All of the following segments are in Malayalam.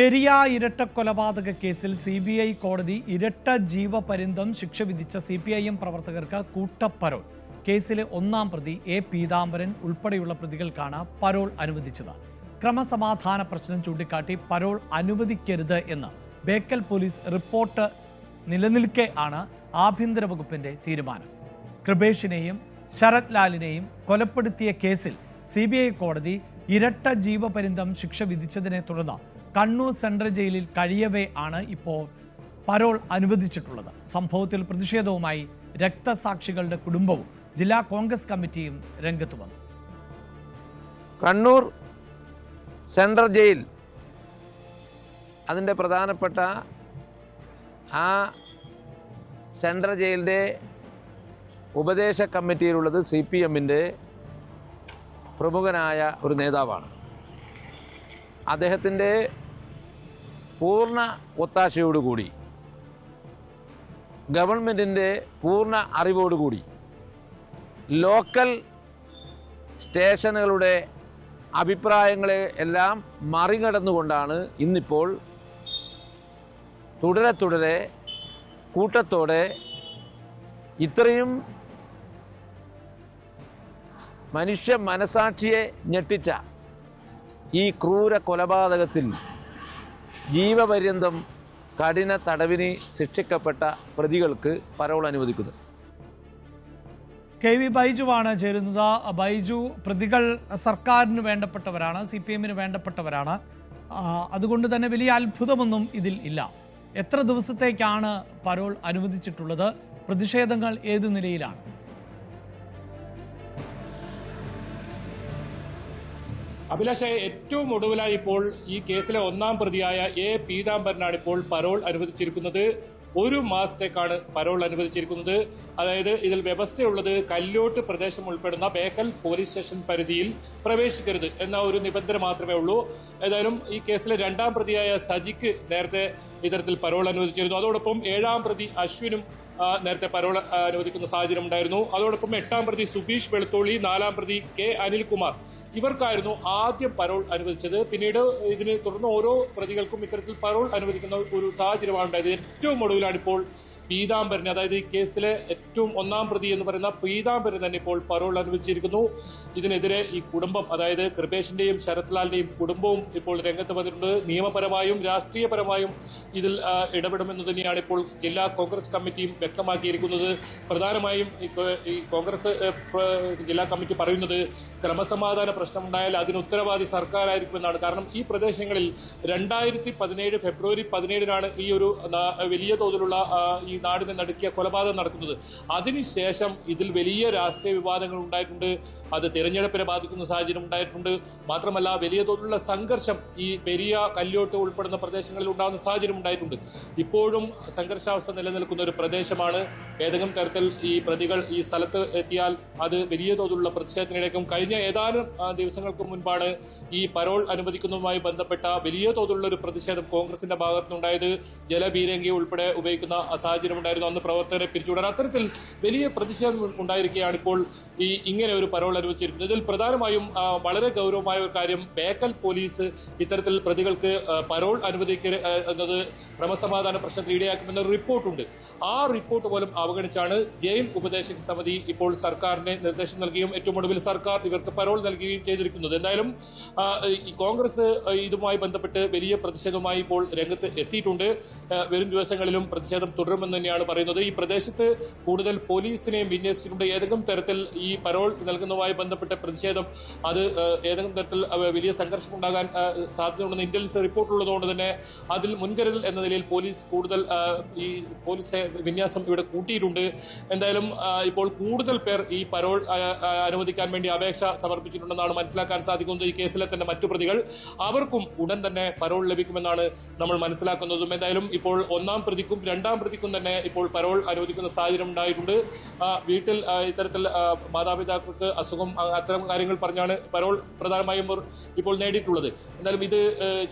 പെരിയ ഇരട്ടക്കൊലപാതക കേസിൽ CBI കോടതി ഇരട്ട ജീവപര്യന്തം ശിക്ഷ വിധിച്ച CPIM പ്രവർത്തകർക്ക് കൂട്ടപ്പരോൾ. കേസിലെ ഒന്നാം പ്രതി A. പീതാംബരൻ ഉൾപ്പെടെയുള്ള പ്രതികൾക്കാണ് പരോൾ അനുവദിച്ചത്. ക്രമസമാധാന പ്രശ്നം ചൂണ്ടിക്കാട്ടി പരോൾ അനുവദിക്കരുത് എന്ന് ബേക്കൽ പോലീസ് റിപ്പോർട്ട് നിലനിൽക്കെ ആണ് ആഭ്യന്തര വകുപ്പിന്റെ തീരുമാനം. കൃപേഷിനെയും ശരത് ലാലിനെയും കൊലപ്പെടുത്തിയ കേസിൽ CBI കോടതി ഇരട്ട ജീവപര്യന്തം ശിക്ഷ വിധിച്ചതിനെ തുടർന്ന് കണ്ണൂർ സെൻട്രൽ ജയിലിൽ കഴിയവേ ആണ് ഇപ്പോൾ പരോൾ അനുവദിച്ചിട്ടുള്ളത്. സംഭവത്തിൽ പ്രതിഷേധവുമായി രക്തസാക്ഷികളുടെ കുടുംബവും ജില്ലാ കോൺഗ്രസ് കമ്മിറ്റിയും രംഗത്ത് വന്നു. കണ്ണൂർ സെൻട്രൽ ജയിൽ അതിൻ്റെ പ്രധാനപ്പെട്ട ആ സെൻട്രൽ ജയിലിൻ്റെ ഉപദേശ കമ്മിറ്റിയിലുള്ളത് CPMൻ്റെ പ്രമുഖനായ ഒരു നേതാവാണ്. അദ്ദേഹത്തിൻ്റെ പൂർണ്ണ ഒത്താശയോടുകൂടി, ഗവൺമെൻറ്റിൻ്റെ പൂർണ്ണ അറിവോടുകൂടി, ലോക്കൽ സ്റ്റേഷനുകളുടെ അഭിപ്രായങ്ങളെ എല്ലാം മറികടന്നുകൊണ്ടാണ് ഇന്നിപ്പോൾ തുടരെ കൂട്ടത്തോടെ ഇത്രയും മനുഷ്യ മനസാക്ഷിയെ ഞെട്ടിച്ച ഈ ക്രൂര കൊലപാതകത്തിൽ ജീവപര്യന്തം കഠിന തടവിന് ശിക്ഷിക്കപ്പെട്ട പ്രതികൾക്ക് പരോൾ അനുവദിക്കുന്നു. KV ബൈജുവാണ് ചേരുന്നത്. ബൈജു, പ്രതികൾ സർക്കാരിന് വേണ്ടപ്പെട്ടവരാണ്, CPMന് വേണ്ടപ്പെട്ടവരാണ്. അതുകൊണ്ട് തന്നെ വലിയ അത്ഭുതമൊന്നും ഇതിൽ ഇല്ല. എത്ര ദിവസത്തേക്കാണ് പരോൾ അനുവദിച്ചിട്ടുള്ളത്? പ്രതിഷേധങ്ങൾ ഏത് നിലയിലാണ്? അഭിലാഷ്, ഏറ്റവും ഒടുവിലായി ഇപ്പോൾ ഈ കേസിലെ ഒന്നാം പ്രതിയായ A. പീതാംബരനാണ് ഇപ്പോൾ പരോൾ അനുവദിച്ചിരിക്കുന്നത്. 1 മാസത്തേക്കാണ് പരോൾ അനുവദിച്ചിരിക്കുന്നത്. അതായത് ഇതിൽ വ്യവസ്ഥയുള്ളത് കല്യോട്ട് പ്രദേശം ഉൾപ്പെടുന്ന ബേക്കൽ പോലീസ് സ്റ്റേഷൻ പരിധിയിൽ പ്രവേശിക്കരുത് എന്ന ഒരു നിബന്ധന മാത്രമേ ഉള്ളൂ. ഏതായാലും ഈ കേസിലെ 2ാം പ്രതിയായ സജിക്ക് നേരത്തെ ഇത്തരത്തിൽ പരോൾ അനുവദിച്ചിരുന്നു. അതോടൊപ്പം 7ാം പ്രതി അശ്വിനും നേരത്തെ പരോൾ അനുവദിക്കുന്ന സാഹചര്യം ഉണ്ടായിരുന്നു. അതോടൊപ്പം 8ാം പ്രതി സുബീഷ് വെളുത്തോളി, 4ാം പ്രതി K. അനിൽകുമാർ, ഇവർക്കായിരുന്നു ആദ്യം പരോൾ അനുവദിച്ചത്. പിന്നീട് ഇതിനെ തുടർന്ന് ഓരോ പ്രതികൾക്കും ഇത്തരത്തിൽ പരോൾ അനുവദിക്കുന്ന ഒരു സാഹചര്യമാണ് ഉണ്ടായത്. ഏറ്റവും ഒടുവിലാണ് ഇപ്പോൾ പീതാംബരൻ, അതായത് ഈ കേസിലെ ഏറ്റവും 1ാം പ്രതി എന്ന് പറയുന്ന പീതാംബരൻ തന്നെ ഇപ്പോൾ പരോൾ അനുവദിച്ചിരിക്കുന്നു. ഇതിനെതിരെ ഈ കുടുംബം, അതായത് കൃപേഷിന്റെയും ശരത് ലാലിന്റെയും കുടുംബവും ഇപ്പോൾ രംഗത്ത് വന്നിട്ടുണ്ട്. നിയമപരമായും രാഷ്ട്രീയപരമായും ഇതിൽ ഇടപെടുമെന്ന് തന്നെയാണ് ഇപ്പോൾ ജില്ലാ കോൺഗ്രസ് കമ്മിറ്റിയും വ്യക്തമാക്കിയിരിക്കുന്നത്. പ്രധാനമായും ഈ കോൺഗ്രസ് ജില്ലാ കമ്മിറ്റി പറയുന്നത് ക്രമസമാധാന പ്രശ്നമുണ്ടായാൽ അതിന് ഉത്തരവാദി സർക്കാരായിരിക്കുമെന്നാണ്. കാരണം ഈ പ്രദേശങ്ങളിൽ 2017 ഫെബ്രുവരി 17 ഈ ഒരു വലിയ തോതിലുള്ള ഈ നാടിനെ നടുക്കിയ കൊലപാതകം നടക്കുന്നത്. അതിനുശേഷം ഇതിൽ വലിയ രാഷ്ട്രീയ വിവാദങ്ങൾ ഉണ്ടായിട്ടുണ്ട്. അത് തിരഞ്ഞെടുപ്പിനെ ബാധിക്കുന്ന സാഹചര്യം ഉണ്ടായിട്ടുണ്ട്. മാത്രമല്ല വലിയ തോതിലുള്ള സംഘർഷം ഈ പെരിയ, കല്യോട്ട് ഉൾപ്പെടുന്ന പ്രദേശങ്ങളിൽ ഉണ്ടാകുന്ന സാഹചര്യം ഉണ്ടായിട്ടുണ്ട്. ഇപ്പോഴും സംഘർഷാവസ്ഥ നിലനിൽക്കുന്ന ഒരു പ്രദേശമാണ്. ഏതെങ്കിലും തരത്തിൽ ഈ പ്രതികൾ ഈ സ്ഥലത്ത് എത്തിയാൽ അത് വലിയ തോതിലുള്ള പ്രതിഷേധത്തിനിടയ്ക്കും. കഴിഞ്ഞ ഏതാനും ദിവസങ്ങൾക്ക് മുൻപാണ് ഈ പരോൾ അനുവദിക്കുന്നതുമായി ബന്ധപ്പെട്ട വലിയ തോതിലുള്ള ഒരു പ്രതിഷേധം കോൺഗ്രസിന്റെ ഭാഗത്തുനിന്നുണ്ടായത്. ജലപീരങ്കി ഉൾപ്പെടെ ഉപയോഗിക്കുന്ന സാഹചര്യം ഉണ്ടായിരുന്നു. അന്ന് പ്രവർത്തകരെ പിരിച്ചുവിടാൻ അത്തരത്തിൽ വലിയ പ്രതിഷേധം ഉണ്ടായിരിക്കുകയാണ് ഇപ്പോൾ ഈ ഇങ്ങനെ ഒരു പരോൾ അനുവദിച്ചിരിക്കുന്നത്. ഇതിൽ പ്രധാനമായും വളരെ ഗൗരവമായ ഒരു കാര്യം, ബേക്കൽ പോലീസ് ഇത്തരത്തിൽ പ്രതികൾക്ക് പരോൾ അനുവദിക്കുന്നത് ക്രമസമാധാന പ്രശ്നത്തിൽ ഇടയാക്കുമെന്ന റിപ്പോർട്ടുണ്ട്. ആ റിപ്പോർട്ട് പോലും അവഗണിച്ചാണ് ജയിൽ ഉപദേശക സമിതി ഇപ്പോൾ സർക്കാരിന് നിർദ്ദേശം നൽകുകയും ഏറ്റവും ഒടുവിൽ സർക്കാർ ഇവർക്ക് പരോൾ നൽകുകയും ചെയ്തിരിക്കുന്നത്. എന്തായാലും ഈ കോൺഗ്രസ് ഇതുമായി ബന്ധപ്പെട്ട് വലിയ പ്രതിഷേധവുമായി ഇപ്പോൾ രംഗത്ത് എത്തിയിട്ടുണ്ട്. വരും ദിവസങ്ങളിലും പ്രതിഷേധം തുടരുമെന്ന് തന്നെയാണ് പറയുന്നത്. ഈ പ്രദേശത്ത് കൂടുതൽ പോലീസിനെയും വിന്യസിച്ചിട്ടുണ്ട്. ഏതെങ്കിലും തരത്തിൽ ഈ പരോൾ നൽകുന്നതുമായി ബന്ധപ്പെട്ട പ്രതിഷേധം അത് ഏതെങ്കിലും തരത്തിൽ വലിയ സംഘർഷം ഉണ്ടാകാൻ സാധ്യതയുണ്ടെന്ന് ഇന്റലിജൻസ് റിപ്പോർട്ടുള്ളതുകൊണ്ട് തന്നെ അതിൽ മുൻകരുതൽ എന്ന നിലയിൽ പോലീസ് കൂടുതൽ ഈ പോലീസ് വിന്യാസം ഇവിടെ കൂട്ടിയിട്ടുണ്ട്. എന്തായാലും ഇപ്പോൾ കൂടുതൽ പേർ ഈ പരോൾ അനുവദിക്കാൻ വേണ്ടി അപേക്ഷ സമർപ്പിച്ചിട്ടുണ്ടെന്നാണ് മനസ്സിലാക്കാൻ സാധിക്കുന്നത്. ഈ കേസിലെ തന്നെ മറ്റു പ്രതികൾ, അവർക്കും ഉടൻ തന്നെ പരോൾ ലഭിക്കുമെന്നാണ് നമ്മൾ മനസ്സിലാക്കുന്നതും. എന്തായാലും ഇപ്പോൾ 1ാം പ്രതിക്കും 2ാം പ്രതിക്കും തന്നെ ഇപ്പോൾ പരോൾ അനുവദിക്കുന്ന സാഹചര്യം ഉണ്ടായിട്ടുണ്ട്. വീട്ടിൽ ഇത്തരത്തിൽ മാതാപിതാക്കൾക്ക് അസുഖം, അത്തരം കാര്യങ്ങൾ പറഞ്ഞാണ് പരോൾ പ്രധാനമായും ഇപ്പോൾ നേടിയിട്ടുള്ളത്. എന്തായാലും ഇത്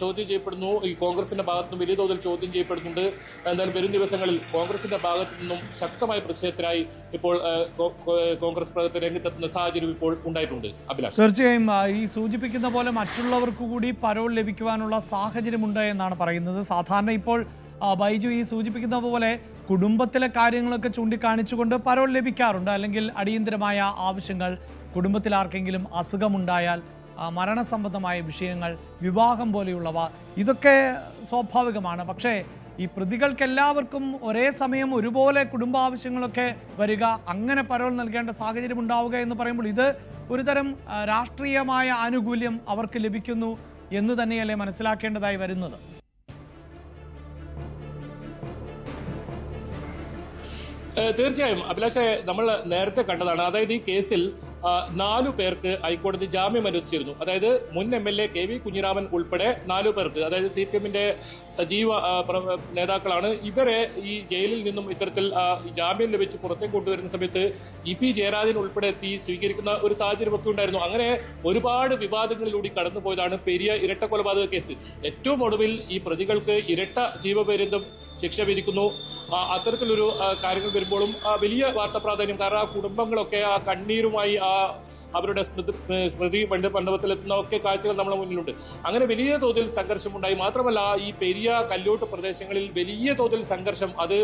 ചോദ്യം ചെയ്യപ്പെടുന്നു. ഈ കോൺഗ്രസിന്റെ ഭാഗത്തുനിന്നും വലിയ തോതിൽ ചോദ്യം ചെയ്യപ്പെടുന്നുണ്ട്. എന്തായാലും വരും ദിവസങ്ങളിൽ കോൺഗ്രസിന്റെ ഭാഗത്തു നിന്നും ശക്തമായ പ്രതിഷേധത്തിനായി ഇപ്പോൾ കോൺഗ്രസ് പ്രവർത്തകർ രംഗത്തെത്തുന്ന സാഹചര്യം ഇപ്പോൾ ഉണ്ടായിട്ടുണ്ട്. അഭിലാഷ്. തീർച്ചയായും ഈ സൂചിപ്പിക്കുന്ന പോലെ മറ്റുള്ളവർക്ക് കൂടി പരോൾ ലഭിക്കുവാനുള്ള സാഹചര്യമുണ്ട് എന്നാണ് പറയുന്നത്. സാധാരണ ഇപ്പോൾ ബൈജു ഈ സൂചിപ്പിക്കുന്ന പോലെ കുടുംബത്തിലെ കാര്യങ്ങളൊക്കെ ചൂണ്ടിക്കാണിച്ചുകൊണ്ട് പരോൾ ലഭിക്കാറുണ്ട്. അല്ലെങ്കിൽ അടിയന്തരമായ ആവശ്യങ്ങൾ, കുടുംബത്തിൽ ആർക്കെങ്കിലും അസുഖമുണ്ടായാൽ, മരണസംബന്ധമായ വിഷയങ്ങൾ, വിവാഹം പോലെയുള്ളവ, ഇതൊക്കെ സ്വാഭാവികമാണ്. പക്ഷേ ഈ പ്രതികൾക്കെല്ലാവർക്കും ഒരേ സമയം ഒരുപോലെ കുടുംബാവശ്യങ്ങളൊക്കെ വരിക, അങ്ങനെ പരോൾ നൽകേണ്ട സാഹചര്യം ഉണ്ടാവുക എന്ന് പറയുമ്പോൾ ഇത് ഒരുതരം രാഷ്ട്രീയമായ ആനുകൂല്യം അവർക്ക് ലഭിക്കുന്നു എന്ന് തന്നെയല്ലേ മനസ്സിലാക്കേണ്ടതായി വരുന്നത്? തീർച്ചയായും അഭിലാഷേ, നമ്മൾ നേരത്തെ കണ്ടതാണ്. അതായത് ഈ കേസിൽ 4 പേർക്ക് ഹൈക്കോടതി ജാമ്യം അനുവദിച്ചിരുന്നു. അതായത് മുൻ MLA KV കുഞ്ഞിരാമൻ ഉൾപ്പെടെ 4 പേർക്ക്, അതായത് CPM-ന്റെ സജീവ നേതാക്കളാണ്. ഇവരെ ഈ ജയിലിൽ നിന്നും ഇത്തരത്തിൽ ജാമ്യം ലഭിച്ച് പുറത്തേക്ക് കൊണ്ടുവരുന്ന സമയത്ത് EP ജയരാജൻ ഉൾപ്പെടെ എത്തി സ്വീകരിക്കുന്ന ഒരു സാഹചര്യമൊക്കെ ഉണ്ടായിരുന്നു. അങ്ങനെ ഒരുപാട് വിവാദങ്ങളിലൂടെ കടന്നുപോയതാണ് പെരിയ ഇരട്ട കൊലപാതക കേസ്. ഏറ്റവും ഒടുവിൽ ഈ പ്രതികൾക്ക് ഇരട്ട ജീവപര്യന്തം ശിക്ഷ വിധിക്കുന്നു. അത്തരത്തിലൊരു കാര്യങ്ങൾ വരുമ്പോഴും വലിയ വാർത്താ പ്രാധാന്യം. കാരണം ആ കുടുംബങ്ങളൊക്കെ ആ കണ്ണീരുമായി അവരുടെ സ്മൃതി മണ്ഡപത്തിലെത്തുന്ന ഒക്കെ കാഴ്ചകൾ നമ്മുടെ മുന്നിലുണ്ട്. അങ്ങനെ വലിയ തോതിൽ സംഘർഷമുണ്ടായി. മാത്രമല്ല ഈ പെരിയ കല്ലോട്ട് പ്രദേശങ്ങളിൽ വലിയ തോതിൽ സംഘർഷം, അത്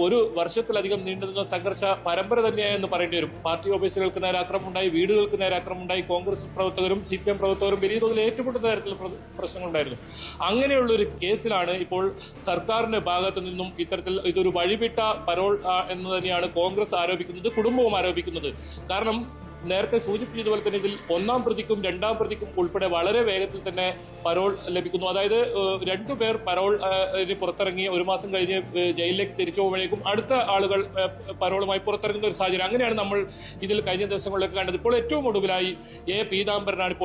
ഒരു വർഷത്തിലധികം നീണ്ടുനിന്ന സംഘർഷ പരമ്പര തന്നെയായെന്ന് പറയേണ്ടി വരും. പാർട്ടി ഓഫീസുകൾക്ക് നേരെ ആക്രമണമുണ്ടായി, വീടുകൾക്ക് നേരെ ആക്രമണമുണ്ടായി. കോൺഗ്രസ് പ്രവർത്തകരും CPM പ്രവർത്തകരും വലിയ തോതിൽ ഏറ്റുമുട്ടുന്ന തരത്തിലുള്ള പ്രശ്നങ്ങളുണ്ടായിരുന്നു. അങ്ങനെയുള്ള ഒരു കേസിലാണ് ഇപ്പോൾ സർക്കാരിന്റെ ഭാഗത്തു നിന്നും ഇത്തരത്തിൽ ഇതൊരു വഴിവിട്ട പരോൾ എന്ന് തന്നെയാണ് കോൺഗ്രസ് ആരോപിക്കുന്നത്, കുടുംബവും ആരോപിക്കുന്നത്. കാരണം നേരത്തെ സൂചിപ്പിച്ചതുപോലെ തന്നെ ഇതിൽ 1-ാം പ്രതിക്കും 2-ാം പ്രതിക്കും ഉൾപ്പെടെ വളരെ വേഗത്തിൽ തന്നെ പരോൾ ലഭിക്കുന്നു. അതായത് 2 പേർ പരോൾ പുറത്തിറങ്ങി 1 മാസം കഴിഞ്ഞ് ജയിലിലേക്ക് തിരിച്ചു പോകുമ്പോഴേക്കും അടുത്ത ആളുകൾ പരോളുമായി പുറത്തിറങ്ങുന്ന ഒരു സാഹചര്യം. അങ്ങനെയാണ് നമ്മൾ ഇതിൽ കഴിഞ്ഞ ദിവസങ്ങളിലൊക്കെ കണ്ടത്. ഇപ്പോൾ ഏറ്റവും ഒടുവിലായി പീതാംബരനാണ്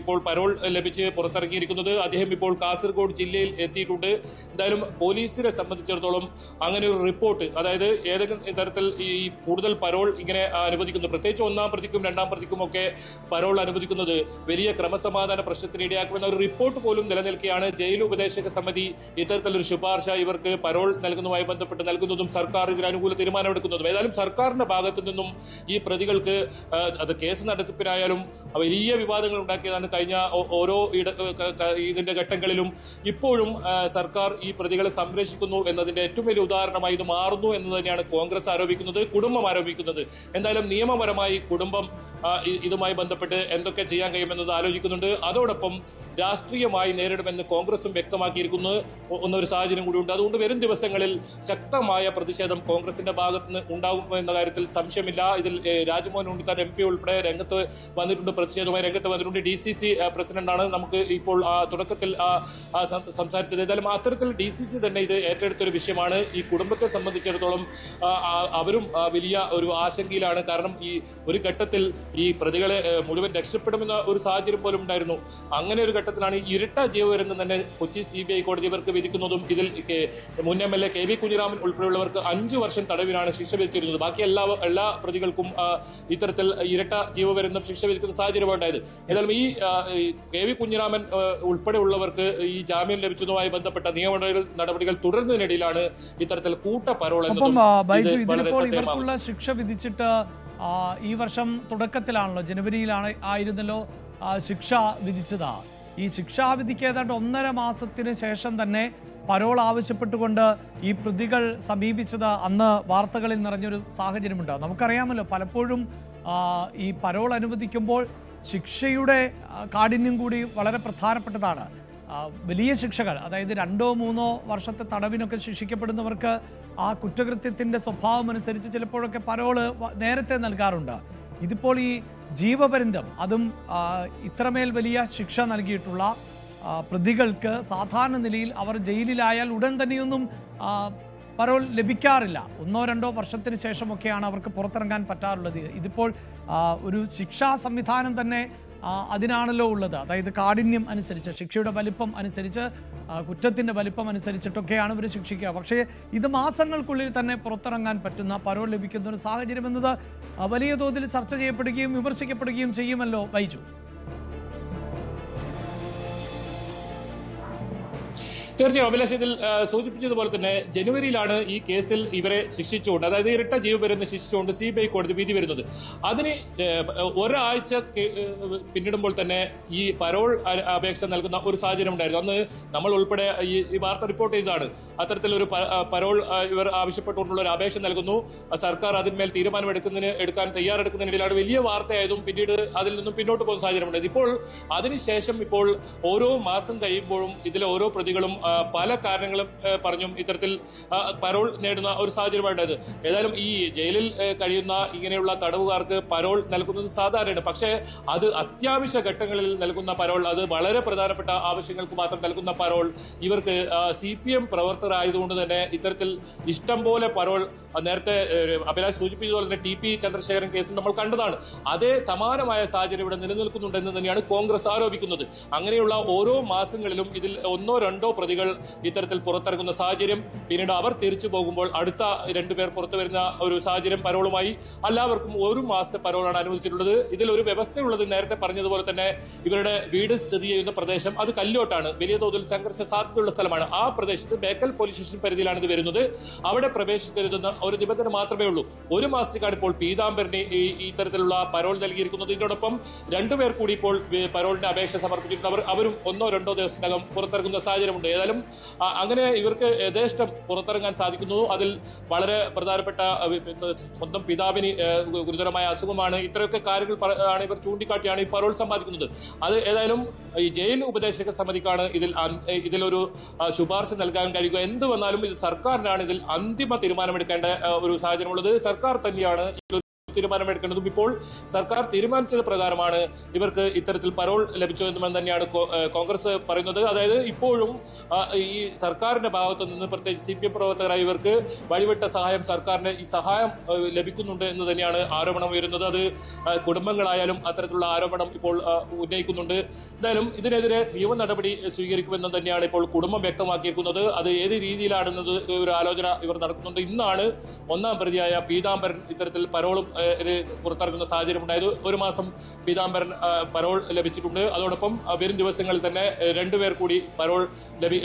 ഇപ്പോൾ പരോൾ ലഭിച്ച് പുറത്തിറങ്ങിയിരിക്കുന്നത്. അദ്ദേഹം ഇപ്പോൾ കാസർഗോഡ് ജില്ലയിൽ എത്തിയിട്ടുണ്ട്. എന്തായാലും പോലീസിനെ സംബന്ധിച്ചിടത്തോളം അങ്ങനെ ഒരു റിപ്പോർട്ട്, അതായത് ഏതെങ്കിലും തരത്തിൽ ഈ കൂടുതൽ പരോൾ ഇങ്ങനെ അനുവദിക്കുന്നു, പ്രത്യേകിച്ച് 1-ാം പ്രതിക്കും 2-ാം പ്രതിക്കും ഒക്കെ പരോൾ അനുവദിക്കുന്നത് വലിയ ക്രമസമാധാന പ്രശ്നത്തിന് ഇടയാക്കുമെന്ന ഒരു റിപ്പോർട്ട് പോലും നിലനിൽക്കുകയാണ്. ജയിൽ ഉപദേശക സമിതി ഇത്തരത്തിലൊരു ശുപാർശ ഇവർക്ക് പരോൾ നൽകുന്നതുമായി ബന്ധപ്പെട്ട് നൽകുന്നതും സർക്കാർ ഇതിന് അനുകൂല തീരുമാനമെടുക്കുന്നതും. ഏതായാലും സർക്കാരിന്റെ ഭാഗത്തു നിന്നും ഈ പ്രതികൾക്ക് അത് കേസ് നടത്തിപ്പിനായാലും വലിയ വിവാദങ്ങൾ ഉണ്ടാക്കിയതാണ് കഴിഞ്ഞ ഓരോ ഇതിന്റെ ഘട്ടങ്ങളിലും. ഇപ്പോഴും സർക്കാർ ഈ പ്രതികളെ സംരക്ഷിക്കുന്നു എന്നതിന്റെ ഏറ്റവും വലിയ ഉദാഹരണമായി ഇത് മാറുന്നു എന്ന് തന്നെയാണ് കോൺഗ്രസ് ആരോപിക്കുന്നത്, കുടുംബം ആരോപിക്കുന്നത്. എന്തായാലും നിയമപരമായി കുടുംബം ഇതുമായി ബന്ധപ്പെട്ട് എന്തൊക്കെ ചെയ്യാൻ കഴിയുമെന്നത് ആലോചിക്കുന്നുണ്ട്. അതോടൊപ്പം രാഷ്ട്രീയമായി നേരിടുമെന്ന് കോൺഗ്രസും വ്യക്തമാക്കിയിരിക്കുന്നു എന്നൊരു സാഹചര്യം കൂടിയുണ്ട്. അതുകൊണ്ട് വരും ദിവസങ്ങളിൽ ശക്തമായ പ്രതിഷേധം കോൺഗ്രസിന്റെ ഭാഗത്ത് നിന്ന് ഉണ്ടാകും എന്ന കാര്യത്തിൽ സംശയമില്ല. ഇതിൽ രാജ്മോഹൻ ഉണ്ണിത്താൻ MP ഉൾപ്പെടെ രംഗത്ത് വന്നിട്ടുണ്ട്, പ്രതിഷേധവുമായി രംഗത്ത് വന്നിട്ടുണ്ട്. DCC പ്രസിഡന്റാണ് നമുക്ക് ഇപ്പോൾ തുടക്കത്തിൽ സംസാരിച്ചത്. ഏതായാലും അത്തരത്തിൽ DCC തന്നെ ഇത് ഏറ്റെടുത്തൊരു വിഷയമാണ്. ഈ കുടുംബത്തെ സംബന്ധിച്ചിടത്തോളം അവരും വലിയ ഒരു ആശങ്കയിലാണ്. കാരണം ഈ ഒരു ഘട്ടത്തിൽ ഈ പ്രതികളെ മുഴുവൻ രക്ഷപ്പെടുമെന്ന ഒരു സാഹചര്യം പോലും ഉണ്ടായിരുന്നു. അങ്ങനെ ഒരു ഘട്ടത്തിലാണ് ഇരട്ട ജീവപര്യന്തം തന്നെ കൊച്ചി CBI കോടതി ഇവർക്ക് വിധിക്കുന്നതും. ഇതിൽ മുൻ MLA KV കുഞ്ഞിരാമൻ ഉൾപ്പെടെയുള്ളവർക്ക് 5 വർഷം തടവിനാണ് ശിക്ഷ വിധിച്ചിരുന്നത്. ബാക്കി എല്ലാ പ്രതികൾക്കും ഇത്തരത്തിൽ ഇരട്ട ജീവപര്യന്തം ശിക്ഷ വിധിക്കുന്ന സാഹചര്യം ഉണ്ടായത്. ഏതായാലും ഈ KV കുഞ്ഞിരാമൻ ഉൾപ്പെടെയുള്ളവർക്ക് ഈ ജാമ്യം ലഭിച്ചതുമായി ബന്ധപ്പെട്ട നിയമ നടപടികൾ തുടരുന്നതിനിടയിലാണ് ഇത്തരത്തിൽ കൂട്ട പരോൾ ഇവർക്കുള്ള ശിക്ഷ വിധിച്ചിട്ട് ഈ വർഷം തുടക്കത്തിലാണല്ലോ, ജനുവരിയിലായിരുന്നല്ലോ ശിക്ഷ വിധിച്ചത്. ഈ ശിക്ഷാവിധിക്ക് ഏതാണ്ട് 1.5 മാസത്തിന് ശേഷം തന്നെ പരോൾ ആവശ്യപ്പെട്ടുകൊണ്ട് ഈ പ്രതികൾ സമീപിച്ചത് അന്ന് വാർത്തകളിൽ നിറഞ്ഞൊരു സാഹചര്യമുണ്ട്. നമുക്കറിയാമല്ലോ, പലപ്പോഴും ഈ പരോൾ അനുവദിക്കുമ്പോൾ ശിക്ഷയുടെ കാഠിന്യം കൂടി വളരെ പ്രധാനപ്പെട്ടതാണ്. വലിയ ശിക്ഷകൾ, അതായത് 2-3 വർഷത്തെ തടവിനൊക്കെ ശിക്ഷിക്കപ്പെടുന്നവർക്ക് ആ കുറ്റകൃത്യത്തിൻ്റെ സ്വഭാവം അനുസരിച്ച് ചിലപ്പോഴൊക്കെ പരോള് നേരത്തെ നൽകാറുണ്ട്. ഇതിപ്പോൾ ഈ ജീവപര്യന്തം, അതും ഇത്രമേൽ വലിയ ശിക്ഷ നൽകിയിട്ടുള്ള പ്രതികൾക്ക് സാധാരണ നിലയിൽ അവർ ജയിലിലായാൽ ഉടൻ തന്നെയൊന്നും പരോൾ ലഭിക്കാറില്ല. 1-2 വർഷത്തിന് ശേഷമൊക്കെയാണ് അവർക്ക് പുറത്തിറങ്ങാൻ പറ്റാറുള്ളത്. ഇതിപ്പോൾ ഒരു ശിക്ഷാ സംവിധാനം തന്നെ അതിനാണല്ലോ ഉള്ളത്. അതായത് കാഠിന്യം അനുസരിച്ച്, ശിക്ഷയുടെ വലിപ്പം അനുസരിച്ച്, കുറ്റത്തിൻ്റെ വലിപ്പം അനുസരിച്ചിട്ടൊക്കെയാണ് ഇവർ ശിക്ഷിക്കുക. പക്ഷേ ഇത് മാസങ്ങൾക്കുള്ളിൽ തന്നെ പുറത്തിറങ്ങാൻ പറ്റുന്ന, പരോൾ ലഭിക്കുന്ന ഒരു സാഹചര്യം എന്നത് വലിയ തോതിൽ ചർച്ച ചെയ്യപ്പെടുകയും വിമർശിക്കപ്പെടുകയും ചെയ്യുമല്ലോ ബൈജു. തീർച്ചയായും അഭിലാഷ്, ഇതിൽ സൂചിപ്പിച്ചതുപോലെ തന്നെ ജനുവരിയിലാണ് ഈ കേസിൽ ഇവരെ ശിക്ഷിച്ചുകൊണ്ട്, അതായത് ഇരട്ട ജീവപര്യന്തം ശിക്ഷിച്ചുകൊണ്ട് CBI കോടതി വിധി വരുന്നത്. അതിന് ഒരാഴ്ച പിന്നിടുമ്പോൾ തന്നെ ഈ പരോൾ അപേക്ഷ നൽകുന്ന ഒരു സാഹചര്യം ഉണ്ടായിരുന്നു. അന്ന് നമ്മൾ ഉൾപ്പെടെ ഈ വാർത്ത റിപ്പോർട്ട് ചെയ്തതാണ്. അത്തരത്തിലൊരു പരോൾ ഇവർ ആവശ്യപ്പെട്ടുകൊണ്ടുള്ള ഒരു അപേക്ഷ നൽകുന്നു. സർക്കാർ അതിന്മേൽ എടുക്കാൻ തയ്യാറെടുക്കുന്നതിനിടയിലാണ് വലിയ വാർത്തയായതും പിന്നീട് അതിൽ നിന്നും പിന്നോട്ട് പോകുന്ന സാഹചര്യമുണ്ടായത്. ഇപ്പോൾ അതിനുശേഷം ഇപ്പോൾ ഓരോ മാസം കഴിയുമ്പോഴും ഇതിലെ ഓരോ പ്രതികളും പല കാരണങ്ങളും പറഞ്ഞും ഇത്തരത്തിൽ പരോൾ നേടുന്ന ഒരു സാഹചര്യമായിട്ടുണ്ടായത്. ഏതായാലും ഈ ജയിലിൽ കഴിയുന്ന ഇങ്ങനെയുള്ള തടവുകാർക്ക് പരോൾ നൽകുന്നത് സാധാരണയാണ്. പക്ഷേ അത് അത്യാവശ്യ ഘട്ടങ്ങളിൽ നൽകുന്ന പരോൾ, അത് വളരെ പ്രധാനപ്പെട്ട ആവശ്യങ്ങൾക്ക് മാത്രം നൽകുന്ന പരോൾ ഇവർക്ക് CPM പ്രവർത്തകരായതുകൊണ്ട് തന്നെ ഇത്തരത്തിൽ ഇഷ്ടം പോലെ പരോൾ നേരത്തെ അഭിലാഷ് സൂചിപ്പിച്ചതുപോലെ തന്നെ TP ചന്ദ്രശേഖരൻ കേസിൽ നമ്മൾ കണ്ടതാണ്. അതേ സമാനമായ സാഹചര്യം ഇവിടെ നിലനിൽക്കുന്നുണ്ടെന്ന് തന്നെയാണ് കോൺഗ്രസ് ആരോപിക്കുന്നത്. അങ്ങനെയുള്ള ഓരോ മാസങ്ങളിലും ഇതിൽ ഒന്നോ രണ്ടോ പ്രതികൾ ഇത്തരത്തിൽ പുറത്തിറങ്ങുന്ന സാഹചര്യം, പിന്നീട് അവർ തിരിച്ചു പോകുമ്പോൾ അടുത്ത 2 പേർ പുറത്തു വരുന്ന ഒരു സാഹചര്യം പരോളുമായി. എല്ലാവർക്കും 1 മാസത്തെ പരോളാണ് അനുവദിച്ചിട്ടുള്ളത്. ഇതിൽ ഒരു വ്യവസ്ഥയുള്ളത് നേരത്തെ പറഞ്ഞതുപോലെ തന്നെ ഇവരുടെ വീട് സ്ഥിതി ചെയ്യുന്ന പ്രദേശം അത് കല്ലോട്ടാണ്, വലിയ തോതിൽ സംഘർഷ സാധ്യതയുള്ള സ്ഥലമാണ്. ആ പ്രദേശത്ത് ബേക്കൽ പോലീസ് സ്റ്റേഷൻ പരിധിയിലാണ് ഇത് വരുന്നത്. അവിടെ പ്രവേശിക്കരുതെന്ന ഒരു നിബന്ധന മാത്രമേ ഉള്ളൂ. 1 മാസത്തേക്കാണ് ഇപ്പോൾ പീതാംബരന് ഇത്തരത്തിലുള്ള പരോൾ നൽകിയിരിക്കുന്നത്. ഇതിനോടൊപ്പം 2 പേർ കൂടി ഇപ്പോൾ പരോളിന്റെ അപേക്ഷ സമർപ്പിച്ചിട്ടുണ്ട്. അവരും 1-2 ദിവസത്തിനകം പുറത്തിറങ്ങുന്ന സാഹചര്യമുണ്ട്. ഏതായാലും അങ്ങനെ ഇവർക്ക് യഥേഷ്ടം പുറത്തിറങ്ങാൻ സാധിക്കുന്നു. അതിൽ വളരെ പ്രധാനപ്പെട്ട സ്വന്തം പിതാവിന് ഗുരുതരമായ അസുഖമാണ്. ഇത്രയൊക്കെ കാര്യങ്ങൾ ആണ് ഇവർ ചൂണ്ടിക്കാട്ടിയാണ് ഈ പരോൾ സമ്പാദിക്കുന്നത്. അത് ഏതായാലും ഈ ജയിൽ ഉപദേശക സമിതിക്കാണ് ഇതിലൊരു ശുപാർശ നൽകാൻ കഴിയുക. എന്ത് വന്നാലും ഇത് സർക്കാരിനാണ് ഇതിൽ അന്തിമ തീരുമാനമെടുക്കേണ്ട ഒരു സാഹചര്യമുള്ളത്. സർക്കാർ തന്നെയാണ് തീരുമാനമെടുക്കേണ്ടതും. ഇപ്പോൾ സർക്കാർ തീരുമാനിച്ചത് പ്രകാരമാണ് ഇവർക്ക് ഇത്തരത്തിൽ പരോൾ ലഭിച്ചതെന്ന് തന്നെയാണ് കോൺഗ്രസ് പറയുന്നത്. അതായത് ഇപ്പോഴും ഈ സർക്കാരിന്റെ ഭാഗത്തു നിന്ന് പ്രത്യേകിച്ച് CPM പ്രവർത്തകരായ ഇവർക്ക് വഴിവിട്ട സഹായം, സർക്കാരിന് ഈ സഹായം ലഭിക്കുന്നുണ്ട് എന്ന് തന്നെയാണ് ആരോപണം ഉയരുന്നത്. അത് കുടുംബങ്ങളായാലും അത്തരത്തിലുള്ള ആരോപണം ഇപ്പോൾ ഉന്നയിക്കുന്നുണ്ട്. എന്തായാലും ഇതിനെതിരെ നിയമ നടപടി സ്വീകരിക്കുമെന്ന് തന്നെയാണ് ഇപ്പോൾ കുടുംബം വ്യക്തമാക്കിയിരിക്കുന്നത്. അത് ഏത് രീതിയിലാണെന്നത് ഒരു ആലോചന ഇവർ നടത്തുന്നുണ്ട്. ഇന്നാണ് 1-ാം പ്രതിയായ പീതാംബരൻ ഇത്തരത്തിൽ പരോളും പുറത്തിറങ്ങുന്ന സാഹചര്യം ഉണ്ടായത്. 1 മാസം പീതാംബരൻ പരോൾ ലഭിച്ചിട്ടുണ്ട്. അതോടൊപ്പം വരും ദിവസങ്ങളിൽ തന്നെ 2 പേർ കൂടി പരോൾ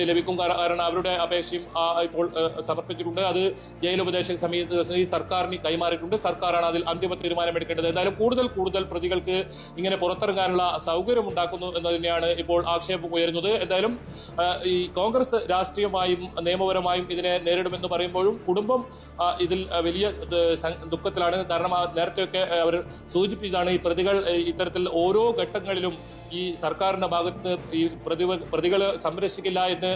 ലഭിക്കും. കാരണം അവരുടെ അപേക്ഷയും ഇപ്പോൾ സമർപ്പിച്ചിട്ടുണ്ട്. അത് ജയിൽ ഉപദേശക സമിതി സർക്കാരിന് കൈമാറിയിട്ടുണ്ട്. സർക്കാരാണ് അതിൽ അന്തിമ തീരുമാനമെടുക്കേണ്ടത്. എന്തായാലും കൂടുതൽ പ്രതികൾക്ക് ഇങ്ങനെ പുറത്തിറങ്ങാനുള്ള സൗകര്യം ഉണ്ടാക്കുന്നു എന്ന് തന്നെയാണ് ഇപ്പോൾ ആക്ഷേപം ഉയരുന്നത്. എന്തായാലും ഈ കോൺഗ്രസ് രാഷ്ട്രീയമായും നിയമപരമായും ഇതിനെ നേരിടുമെന്ന് പറയുമ്പോഴും കുടുംബം ഇതിൽ വലിയ ദുഃഖത്തിലാണ്. കാരണം നേരത്തെയൊക്കെ അവർ സൂചിപ്പിച്ചതാണ്, ഈ പ്രതികൾ ഇത്തരത്തിൽ ഓരോ ഘട്ടങ്ങളിലും ഈ സർക്കാരിന്റെ ഭാഗത്ത് ഈ പ്രതികളെ സംരക്ഷിക്കില്ല എന്ന്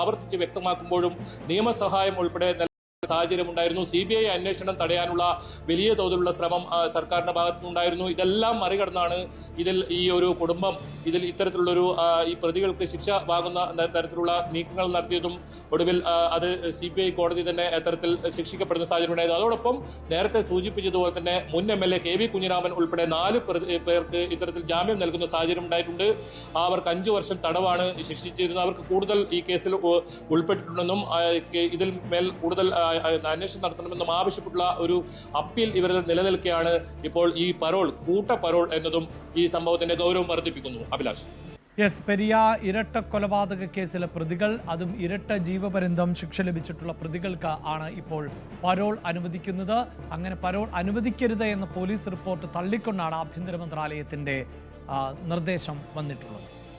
ആവർത്തിച്ച് വ്യക്തമാക്കുമ്പോഴും നിയമസഹായം ഉൾപ്പെടെ സാഹചര്യം ഉണ്ടായിരുന്നു. CBI അന്വേഷണം തടയാനുള്ള വലിയ തോതിലുള്ള ശ്രമം സർക്കാരിന്റെ ഭാഗത്തുനിന്നുണ്ടായിരുന്നു. ഇതെല്ലാം മറികടന്നാണ് ഇതിൽ ഈ ഒരു കുടുംബം ഇതിൽ ഇത്തരത്തിലുള്ളൊരു ഈ പ്രതികൾക്ക് ശിക്ഷ വാങ്ങുന്ന തരത്തിലുള്ള നീക്കങ്ങൾ നടത്തിയതും ഒടുവിൽ അത് CBI കോടതി തന്നെ അത്തരത്തിൽ ശിക്ഷിക്കപ്പെടുന്ന സാഹചര്യം ഉണ്ടായത്. അതോടൊപ്പം നേരത്തെ സൂചിപ്പിച്ചതുപോലെ തന്നെ മുൻ MLA KV കുഞ്ഞിരാമൻ ഉൾപ്പെടെ 4 പേർക്ക് ഇത്തരത്തിൽ ജാമ്യം നൽകുന്ന സാഹചര്യം ഉണ്ടായിട്ടുണ്ട്. അവർക്ക് 5 വർഷം തടവാണ് ശിക്ഷിച്ചിരുന്നത്. അവർക്ക് കൂടുതൽ ഈ കേസിൽ ഉൾപ്പെട്ടിട്ടുണ്ടെന്നും ഇതിൽ മേൽ കൂടുതൽ അന്വേഷണം നടത്തണമെന്നും ആവശ്യപ്പെട്ടുള്ള ഒരു അപ്പീൽ ഇവർ നിലനിൽക്കെയാണ് ഇപ്പോൾ ഈ കൂട്ട പരോൾ എന്നതും ഈ സംഭവത്തിന്റെ ഗൗരവം വർദ്ധിപ്പിക്കുന്നു. അഭിലാഷ്. പെരിയ ഇരട്ട കൊലപാതക കേസിലെ പ്രതികൾ, അതും ഇരട്ട ജീവപര്യന്തം ശിക്ഷ ലഭിച്ചിട്ടുള്ള പ്രതികൾക്ക് ആണ് ഇപ്പോൾ പരോൾ അനുവദിക്കുന്നത്. അങ്ങനെ പരോൾ അനുവദിക്കരുത് എന്ന പോലീസ് റിപ്പോർട്ട് തള്ളിക്കൊണ്ടാണ് ആഭ്യന്തര മന്ത്രാലയത്തിന്റെ നിർദ്ദേശം വന്നിട്ടുള്ളത്.